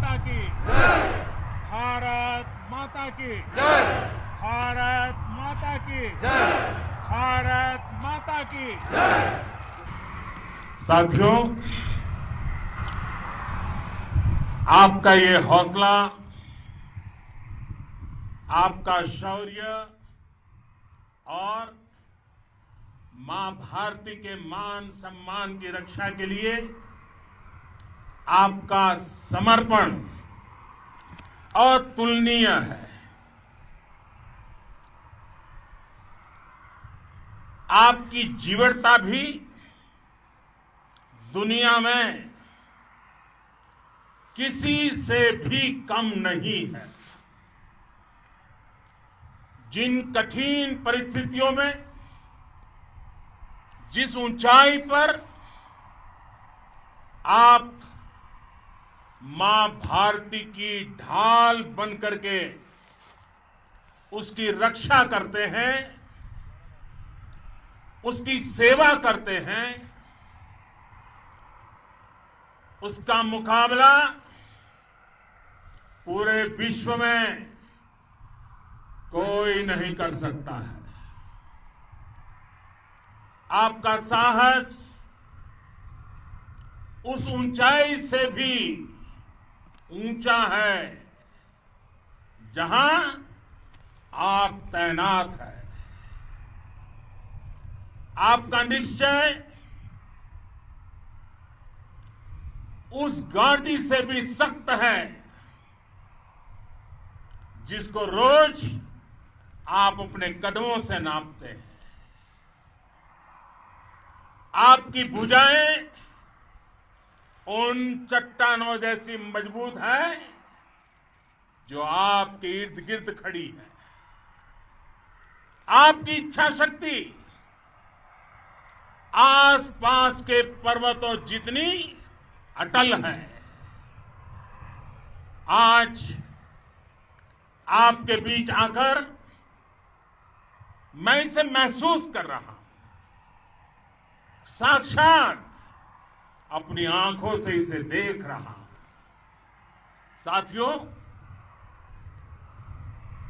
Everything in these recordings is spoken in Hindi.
माता की जय। भारत माता की जय। भारत माता की जय। भारत माता की जय। साथियों, आपका ये हौसला, आपका शौर्य और मां भारती के मान सम्मान की रक्षा के लिए आपका समर्पण अतुलनीय है। आपकी जीवटता भी दुनिया में किसी से भी कम नहीं है। जिन कठिन परिस्थितियों में, जिस ऊंचाई पर आप मां भारती की ढाल बनकर के उसकी रक्षा करते हैं, उसकी सेवा करते हैं, उसका मुकाबला पूरे विश्व में कोई नहीं कर सकता है। आपका साहस उस ऊंचाई से भी ऊंचा है जहां आप तैनात हैं। आपका निश्चय उस घाटी से भी सख्त है जिसको रोज आप अपने कदमों से नापते हैं। आपकी भुजाएं उन चट्टानों जैसी मजबूत है जो आपके इर्द गिर्द खड़ी है। आपकी इच्छा शक्ति आसपास के पर्वतों जितनी अटल है। आज आपके बीच आकर मैं इसे महसूस कर रहा हूं, साक्षात अपनी आंखों से इसे देख रहा हूं। साथियों,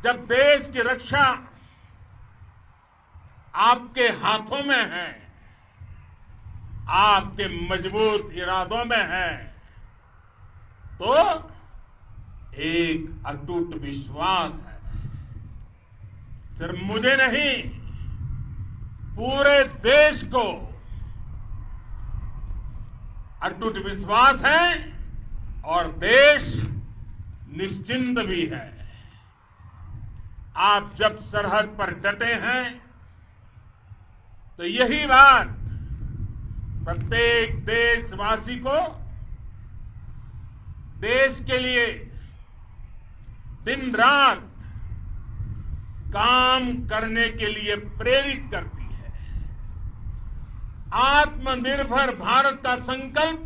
जब देश की रक्षा आपके हाथों में है, आपके मजबूत इरादों में है, तो एक अटूट विश्वास है। सिर्फ मुझे नहीं, पूरे देश को अटूट विश्वास है और देश निश्चिंत भी है। आप जब सरहद पर डटे हैं तो यही बात प्रत्येक देशवासी को देश के लिए दिन रात काम करने के लिए प्रेरित करती है। आत्मनिर्भर भारत का संकल्प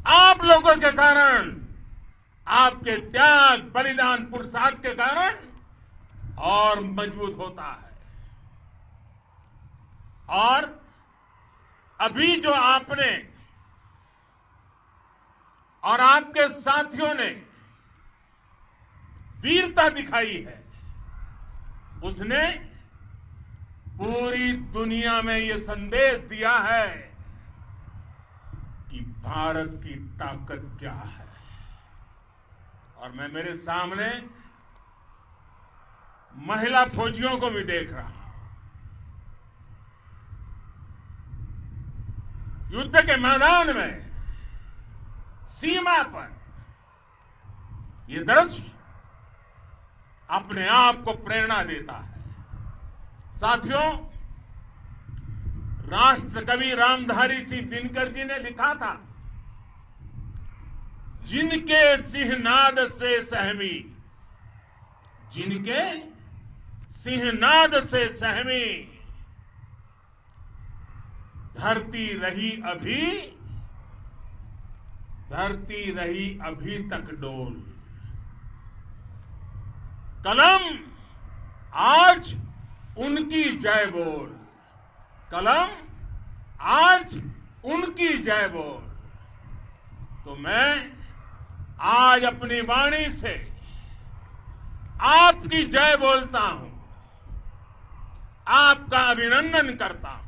आप लोगों के कारण, आपके त्याग बलिदान पुरुषार्थ के कारण और मजबूत होता है। और अभी जो आपने और आपके साथियों ने वीरता दिखाई है, उसने पूरी दुनिया में यह संदेश दिया है कि भारत की ताकत क्या है। और मैं मेरे सामने महिला फौजियों को भी देख रहा हूं। युद्ध के मैदान में, सीमा पर यह दृश्य अपने आप को प्रेरणा देता है। साथियों, राष्ट्र कवि रामधारी सिंह दिनकर जी ने लिखा था, जिनके सिंहनाद से सहमी, जिनके सिंहनाद से सहमी, धरती रही अभी तक डोल। कलम आज उनकी जय बोल, कलम आज उनकी जय बोल। तो मैं आज अपनी वाणी से आपकी जय बोलता हूं, आपका अभिनंदन करता हूं।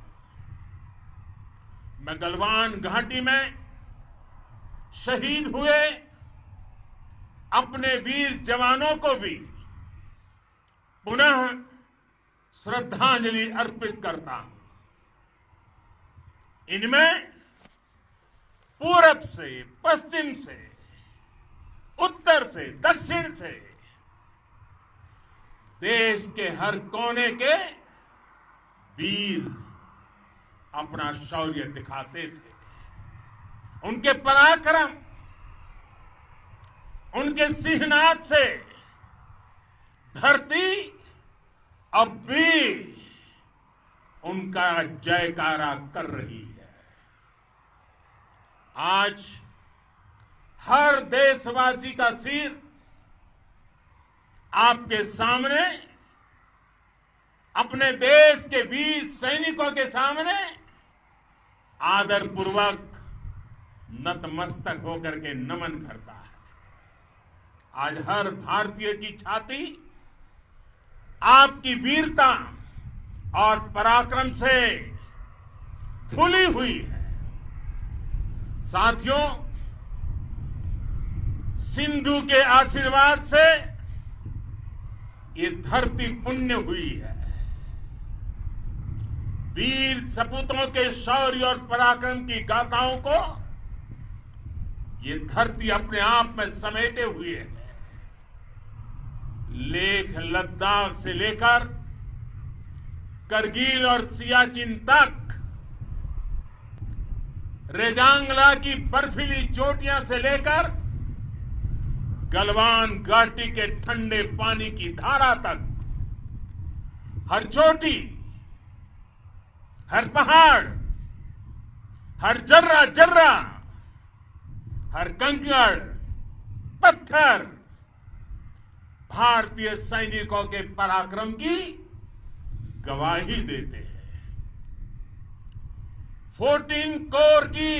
मैं गलवान घाटी में शहीद हुए अपने वीर जवानों को भी पुनः श्रद्धांजलि अर्पित करता हूं। इनमें पूरब से, पश्चिम से, उत्तर से, दक्षिण से देश के हर कोने के वीर अपना शौर्य दिखाते थे। उनके पराक्रम, उनके सिंहनाद से धरती अब भी उनका जयकारा कर रही है। आज हर देशवासी का सिर आपके सामने, अपने देश के वीर सैनिकों के सामने आदरपूर्वक नतमस्तक होकर के नमन करता है। आज हर भारतीय की छाती आपकी वीरता और पराक्रम से फूली हुई है। साथियों, सिंधु के आशीर्वाद से ये धरती पुण्य हुई है। वीर सपूतों के शौर्य और पराक्रम की गाथाओं को ये धरती अपने आप में समेटे हुए है। लेह लद्दाख से लेकर करगिल और सियाचिन तक, रेजांगला की बर्फीली चोटियां से लेकर गलवान घाटी के ठंडे पानी की धारा तक, हर चोटी, हर पहाड़, हर जर्रा जर्रा, हर कंकड़, पत्थर भारतीय सैनिकों के पराक्रम की गवाही देते हैं। 14 कोर की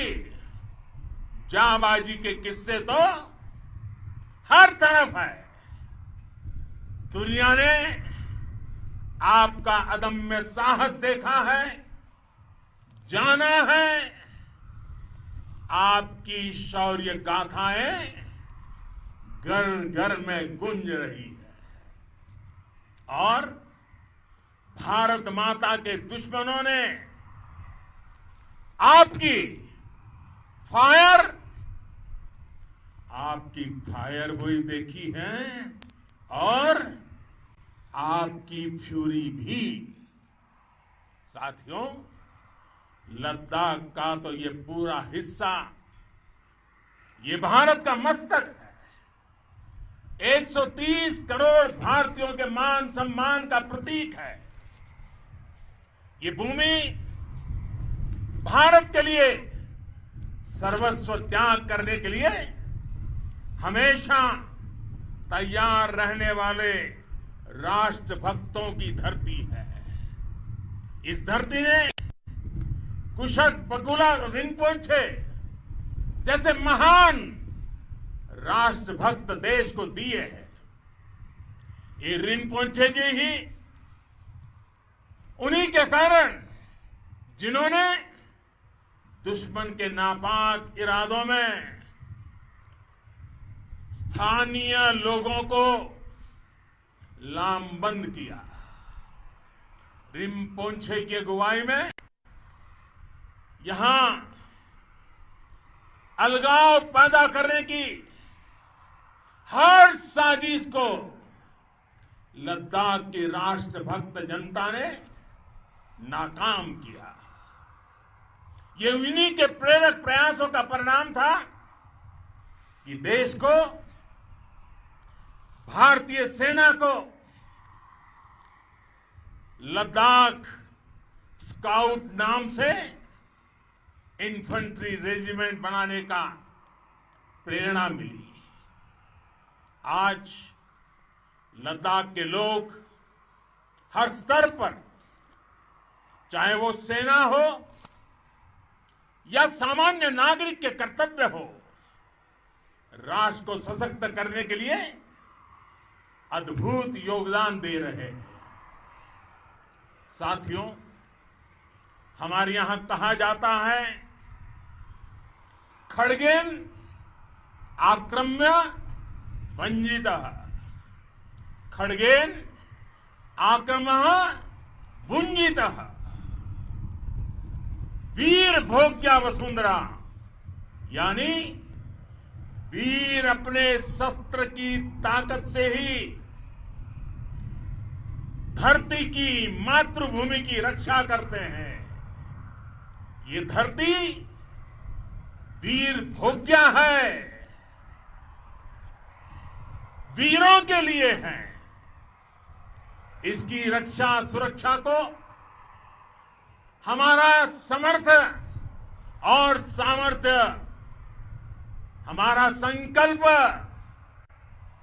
जांबाजी के किस्से तो हर तरफ है। दुनिया ने आपका अदम्य साहस देखा है, जाना है। आपकी शौर्य गाथाएं घर घर में गूंज रही है और भारत माता के दुश्मनों ने आपकी फायर हुई देखी है और आपकी फ्यूरी भी। साथियों, लद्दाख का तो ये पूरा हिस्सा ये भारत का मस्तक है। 130 करोड़ भारतीयों के मान सम्मान का प्रतीक है। ये भूमि भारत के लिए सर्वस्व त्याग करने के लिए हमेशा तैयार रहने वाले राष्ट्रभक्तों की धरती है। इस धरती ने कुशक बकुला रिम्पोचे जैसे महान राष्ट्रभक्त देश को दिए हैं। ये रिम्पोचे जी ही उन्हीं के कारण जिन्होंने दुश्मन के नापाक इरादों में स्थानीय लोगों को लामबंद किया। रिम्पोचे की अगुवाई में यहां अलगाव पैदा करने की हर साजिश को लद्दाख की राष्ट्रभक्त जनता ने नाकाम किया। ये इन्हीं के प्रेरक प्रयासों का परिणाम था कि देश को, भारतीय सेना को लद्दाख स्काउट नाम से इन्फेंट्री रेजिमेंट बनाने का प्रेरणा मिली। आज लद्दाख के लोग हर स्तर पर, चाहे वो सेना हो या सामान्य नागरिक के कर्तव्य हो, राष्ट्र को सशक्त करने के लिए अद्भुत योगदान दे रहे हैं। साथियों, हमारे यहां कहा जाता है, खड्गेन आक्रम्य भंजितः, खड्गेन आक्रम्य भुंजितः, वीर भोग्या वसुंधरा, यानी वीर अपने शस्त्र की ताकत से ही धरती की, मातृभूमि की रक्षा करते हैं। ये धरती वीर भोग्या है, वीरों के लिए है। इसकी रक्षा सुरक्षा को हमारा समर्थ और सामर्थ्य, हमारा संकल्प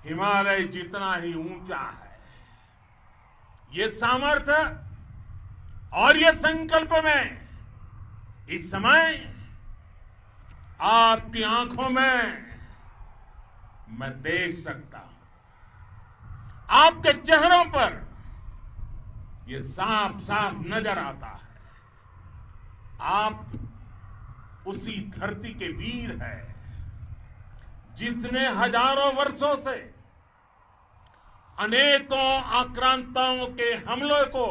हिमालय जितना ही ऊंचा है। ये सामर्थ्य और ये संकल्प में इस समय आपकी आंखों में मैं देख सकता हूं, आपके चेहरों पर ये साफ साफ नजर आता है। आप उसी धरती के वीर हैं जिसने हजारों वर्षों से अनेकों आक्रांताओं के हमलों को,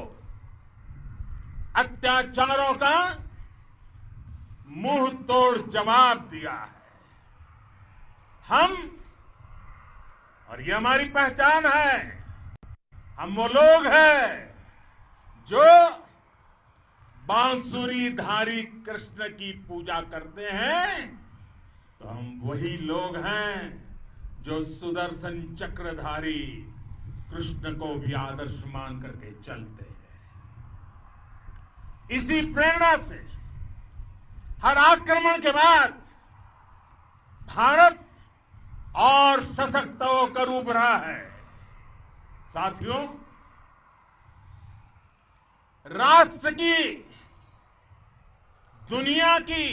अत्याचारों का मुंह तोड़ जवाब दिया है। हम, और ये हमारी पहचान है, हम वो लोग हैं जो बांसुरीधारी कृष्ण की पूजा करते हैं, तो हम वही लोग हैं जो सुदर्शन चक्रधारी कृष्ण को भी आदर्श मान करके चलते हैं। इसी प्रेरणा से हर आक्रमण के बाद भारत और सशक्त होकर उभरा है। साथियों, राष्ट्र की, दुनिया की,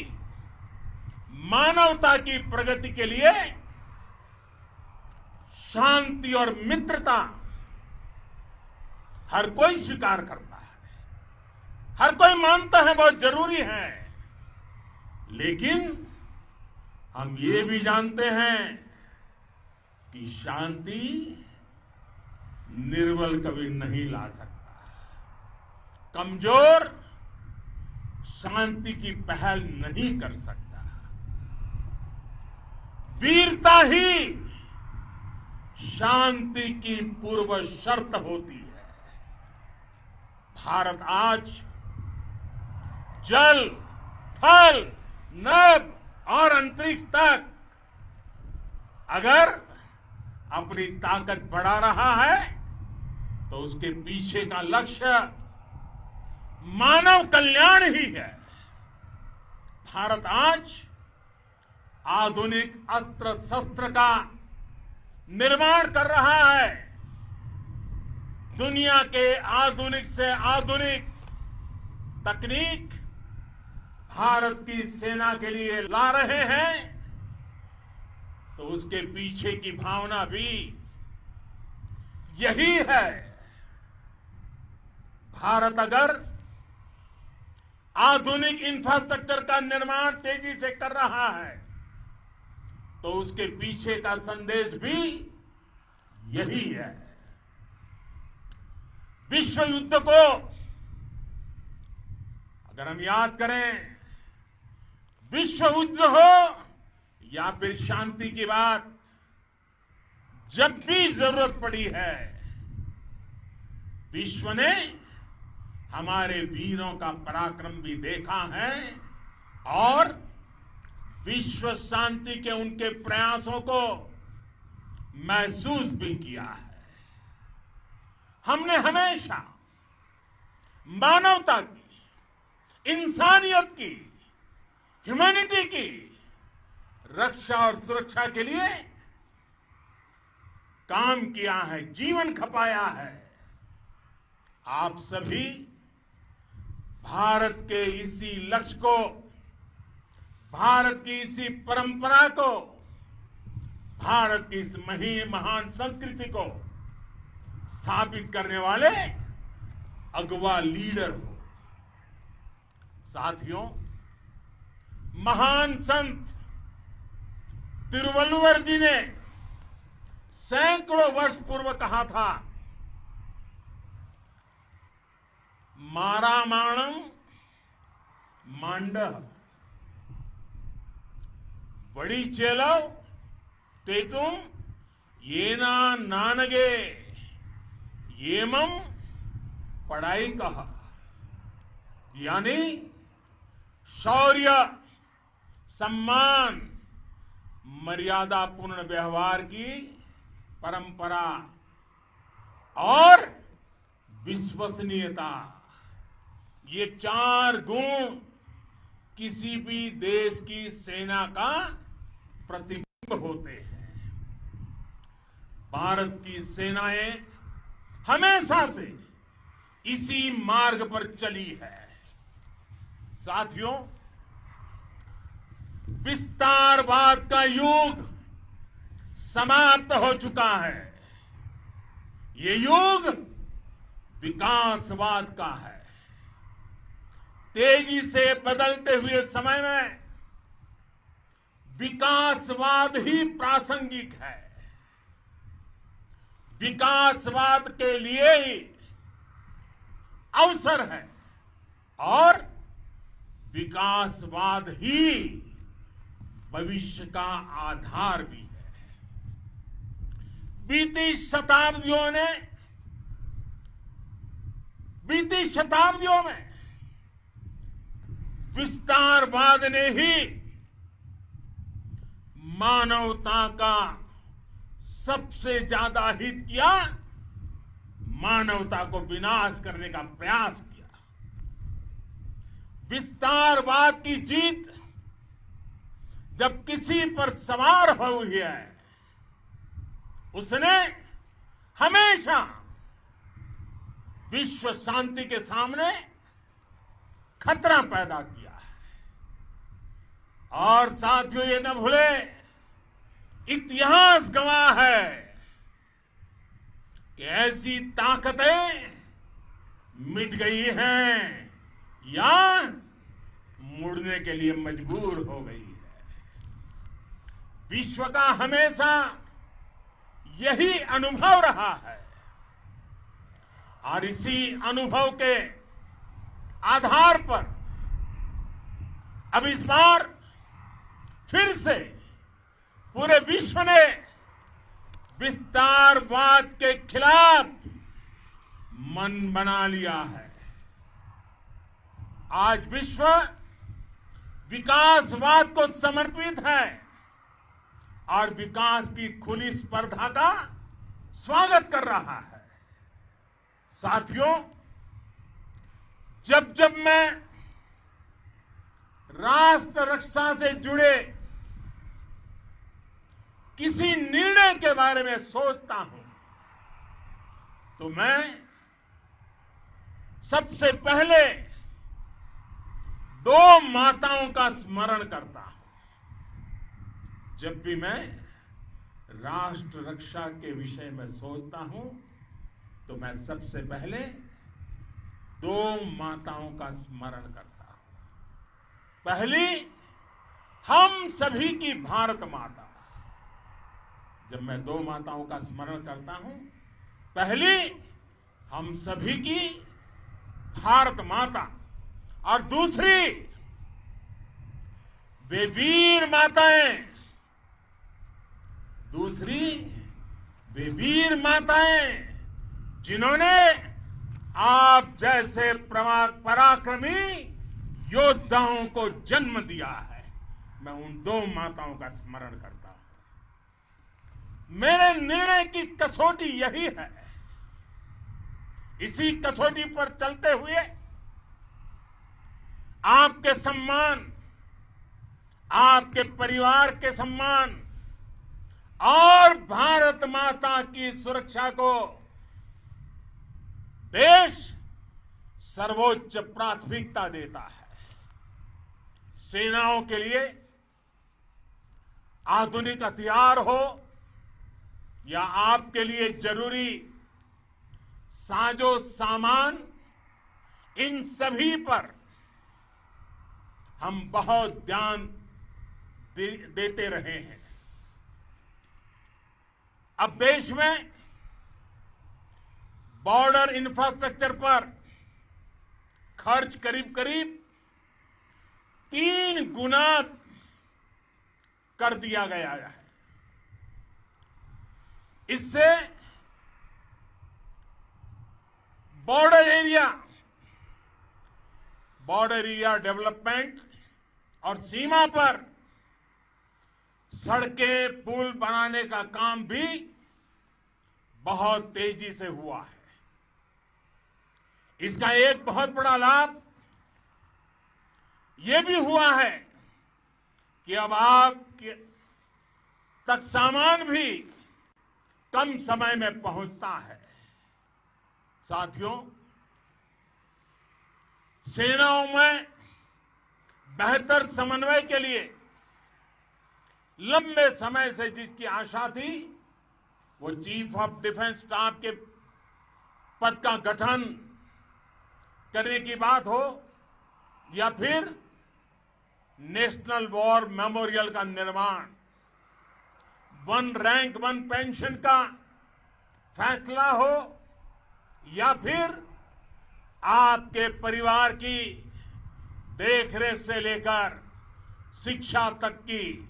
मानवता की प्रगति के लिए शांति और मित्रता हर कोई स्वीकार करता है, हर कोई मानता है बहुत जरूरी है। लेकिन हम ये भी जानते हैं कि शांति निर्बल कभी नहीं ला सकता। कमजोर शांति की पहल नहीं कर सकता। वीरता ही शांति की पूर्व शर्त होती है। भारत आज जल, थल, नभ और अंतरिक्ष तक अगर अपनी ताकत बढ़ा रहा है तो उसके पीछे का लक्ष्य मानव कल्याण ही है। भारत आज आधुनिक अस्त्र शस्त्र का निर्माण कर रहा है। दुनिया के आधुनिक से आधुनिक तकनीक भारत की सेना के लिए ला रहे हैं, तो उसके पीछे की भावना भी यही है। भारत अगर आधुनिक इंफ्रास्ट्रक्चर का निर्माण तेजी से कर रहा है तो उसके पीछे का संदेश भी यही है। विश्व युद्ध को अगर हम याद करें, विश्व युद्ध हो या फिर शांति की बात, जब भी जरूरत पड़ी है, विश्व ने हमारे वीरों का पराक्रम भी देखा है और विश्व शांति के उनके प्रयासों को महसूस भी किया है। हमने हमेशा मानवता की, इंसानियत की, ह्यूमैनिटी की रक्षा और सुरक्षा के लिए काम किया है, जीवन खपाया है। आप सभी भारत के इसी लक्ष्य को, भारत की इसी परंपरा को भारत की इस महान संस्कृति को स्थापित करने वाले अगवा लीडर हो। साथियों, महान संत तिरुवल्लुवर जी ने सैकड़ों वर्ष पूर्व कहा था, मारामाणम मांडह बड़ी चेलव तेतुम येना नानगे येमम पढ़ाई कहा। यानी शौर्य, सम्मान, मर्यादापूर्ण व्यवहार की परंपरा और विश्वसनीयता, ये 4 गुण किसी भी देश की सेना का प्रतिबिंब होते हैं। भारत की सेनाएं हमेशा से इसी मार्ग पर चली है। साथियों, विस्तारवाद का युग समाप्त हो चुका है। ये युग विकासवाद का है। तेजी से बदलते हुए समय में विकासवाद ही प्रासंगिक है। विकासवाद के लिए ही अवसर है और विकासवाद ही भविष्य का आधार भी है। बीती शताब्दियों में विस्तारवाद ने ही मानवता का सबसे ज्यादा हित किया, मानवता को विनाश करने का प्रयास किया। विस्तारवाद की जीत जब किसी पर सवार हुई है, उसने हमेशा विश्व शांति के सामने खतरा पैदा किया है। और साथियों, ये न भूले, इतिहास गवाह है कि ऐसी ताकतें मिट गई हैं या मुड़ने के लिए मजबूर हो गई है। विश्व का हमेशा यही अनुभव रहा है और इसी अनुभव के आधार पर अब इस बार फिर से पूरे विश्व ने विस्तारवाद के खिलाफ मन बना लिया है। आज विश्व विकासवाद को समर्पित है और विकास की खुली स्पर्धा का स्वागत कर रहा है। साथियों, जब जब मैं राष्ट्र रक्षा से जुड़े किसी निर्णय के बारे में सोचता हूं तो मैं सबसे पहले 2 माताओं का स्मरण करता हूं। जब भी मैं राष्ट्र रक्षा के विषय में सोचता हूं तो मैं सबसे पहले 2 माताओं का स्मरण करता हूं। पहली, हम सभी की भारत माता। जब मैं 2 माताओं का स्मरण करता हूं, पहली हम सभी की भारत माता और दूसरी वे वीर माताएं, जिन्होंने आप जैसे पराक्रमी योद्धाओं को जन्म दिया है। मैं उन 2 माताओं का स्मरण करता हूं। मेरे निर्णय की कसौटी यही है। इसी कसौटी पर चलते हुए आपके सम्मान, आपके परिवार के सम्मान और भारत माता की सुरक्षा को देश सर्वोच्च प्राथमिकता देता है। सेनाओं के लिए आधुनिक हथियार हो या आपके लिए जरूरी साजो सामान, इन सभी पर हम बहुत ध्यान देते रहे हैं। अब देश में बॉर्डर इंफ्रास्ट्रक्चर पर खर्च करीब करीब 3 गुना कर दिया गया है। इससे बॉर्डर एरिया डेवलपमेंट और सीमा पर सड़कें पुल बनाने का काम भी बहुत तेजी से हुआ है। इसका एक बहुत बड़ा लाभ यह भी हुआ है कि अब आप तक सामान भी कम समय में पहुंचता है। साथियों, सेनाओं में बेहतर समन्वय के लिए लंबे समय से जिसकी आशा थी, वो चीफ ऑफ डिफेंस स्टाफ के पद का गठन करने की बात हो या फिर नेशनल वॉर मेमोरियल का निर्माण, 1 रैंक 1 पेंशन का फैसला हो या फिर आपके परिवार की देखरेख से लेकर शिक्षा तक की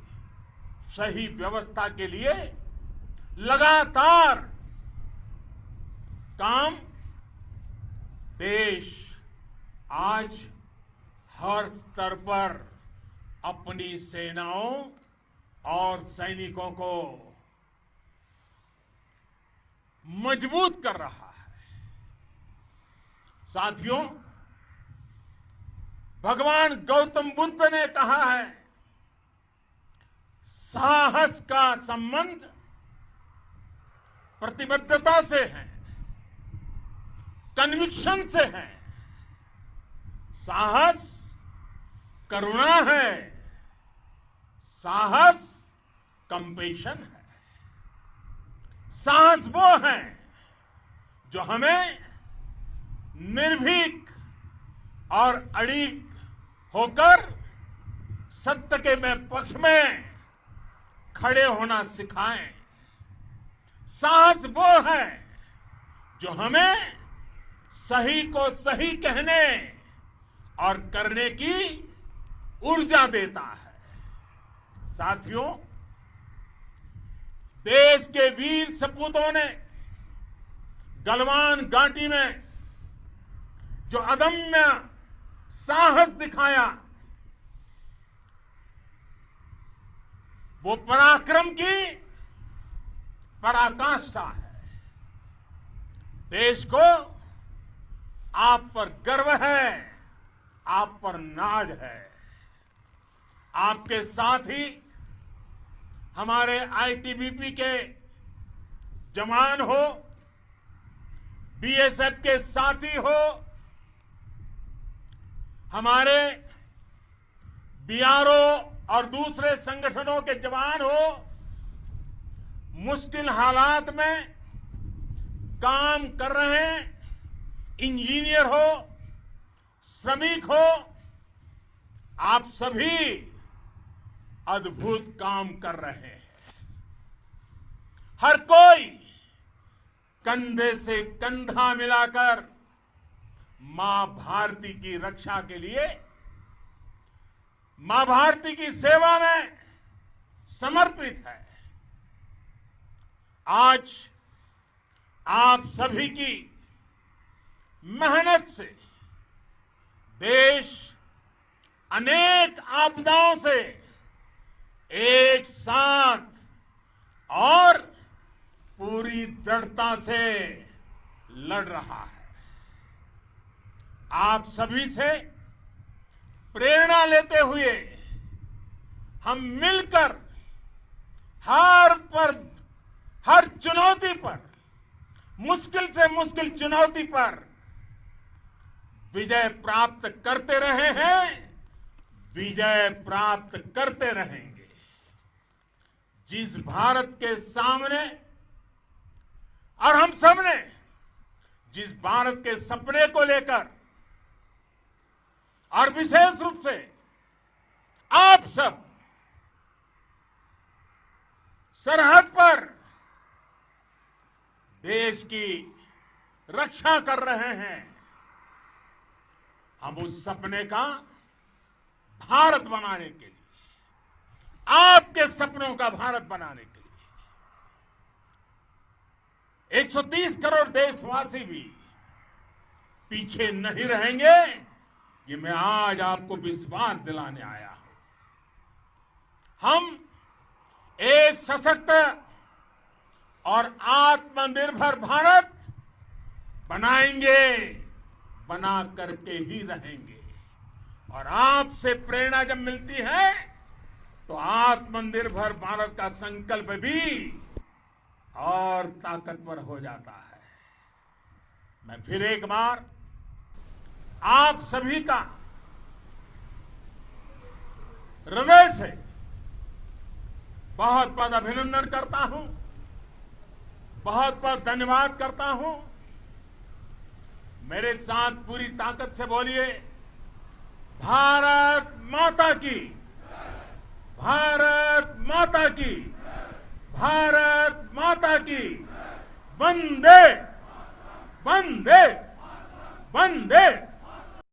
सही व्यवस्था के लिए लगातार काम, देश आज हर स्तर पर अपनी सेनाओं और सैनिकों को मजबूत कर रहा है। साथियों, भगवान गौतम बुद्ध ने कहा है, साहस का संबंध प्रतिबद्धता से है, कन्विक्शन से है। साहस करुणा है, साहस कंपैशन है। साहस वो है जो हमें निर्भीक और अड़िग होकर सत्य के पक्ष में खड़े होना सिखाएं। साहस वो है जो हमें सही को सही कहने और करने की ऊर्जा देता है। साथियों, देश के वीर सपूतों ने गलवान घाटी में जो अदम्य साहस दिखाया, वो पराक्रम की पराकाष्ठा है। देश को आप पर गर्व है, आप पर नाज है। आपके साथ ही हमारे आईटीबीपी के जवान हो, बीएसएफ के साथी हो, हमारे बीआरओ और दूसरे संगठनों के जवान हो, मुश्किल हालात में काम कर रहे हैं, इंजीनियर हो, श्रमिक हो, आप सभी अद्भुत काम कर रहे हैं। हर कोई कंधे से कंधा मिलाकर मां भारती की रक्षा के लिए, मां भारती की सेवा में समर्पित है। आज आप सभी की मेहनत से देश अनेक आपदाओं से एक साथ और पूरी दृढ़ता से लड़ रहा है। आप सभी से प्रेरणा लेते हुए हम मिलकर हर चुनौती पर, मुश्किल से मुश्किल चुनौती पर विजय प्राप्त करते रहे हैं, विजय प्राप्त करते रहेंगे। जिस भारत के सामने और हम सब ने जिस भारत के सपने को लेकर और विशेष रूप से आप सब सरहद पर देश की रक्षा कर रहे हैं, हम उस सपने का भारत बनाने के लिए, आपके सपनों का भारत बनाने के लिए 130 करोड़ देशवासी भी पीछे नहीं रहेंगे, ये मैं आज आपको विश्वास दिलाने आया हूं। हम एक सशक्त और आत्मनिर्भर भारत बनाएंगे, बना करके ही रहेंगे। और आपसे प्रेरणा जब मिलती है तो आत्मनिर्भर भारत का संकल्प भी और ताकतवर हो जाता है। मैं फिर एक बार आप सभी का हृदय से बहुत बहुत अभिनंदन करता हूं, बहुत बहुत धन्यवाद करता हूं। मेरे साथ पूरी ताकत से बोलिए, भारत माता की, भारत माता की, भारत माता की, वंदे वंदे।